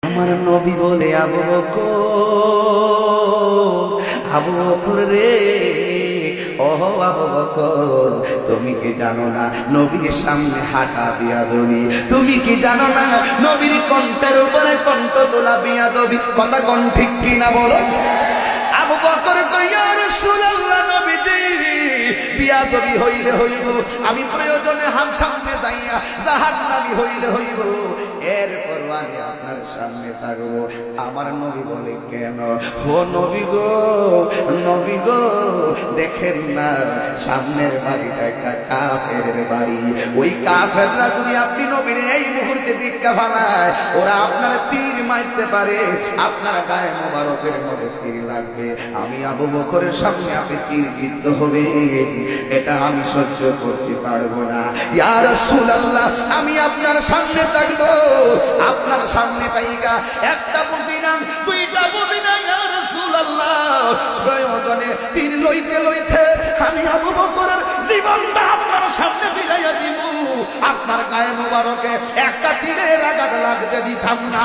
আমার নবী বলে আবু বকর রে, ও আবু বকর, তুমি কি জানো না নবীর সামনে হাঁটা বিয়াদবি? তুমি কি জানো না নবীর কণ্ঠের উপরে কণ্ঠ তোলা বিয়াদবি? কথা কোন ঠিক কিনা বলো? আবু বকর কই, ইয়া রাসূলুল্লাহ, নবীজি বিয়াদবি হইলে হইব, আমি প্রয়োজনে হাম সামনে যাইয়া জাহান্নামী হইলে হইব, এরপর আমি আপনার সামনে থাকবো। আমার নবী বলে, কেন? ও নবী গো, নবী গো, দেখেন না সামনের বাড়িটা একটা কাফেরের বাড়ি। ওই কাফেররা যদি আপনি নবীর এই মুহূর্তে দীক্ষা ফালায়, ওরা আপনার তীর মারতে পারে, আপনার গায়ে মোবারকের মধ্যে তীর লাগবে। আমি আবু বকরের সামনে আপনি তীর বিদ্ধ হবে, এটা আমি সহ্য করতে পারবো না। ইয়া রাসূলুল্লাহ, আমি আপনার সামনে থাকবো, আপনার সামনে তাইকা একটা বুঝি না, দুইটা বুঝি না, ইয়া রাসূলুল্লাহ, প্রয়োজনে তীর লইতে লইতে আমি আবু বকরের জীবনটা আপনার সামনে বিলাইয়া দিব, আপনার গায়ে মোবারকে একটা তীরের আঘাত লাগতে দিতাম না।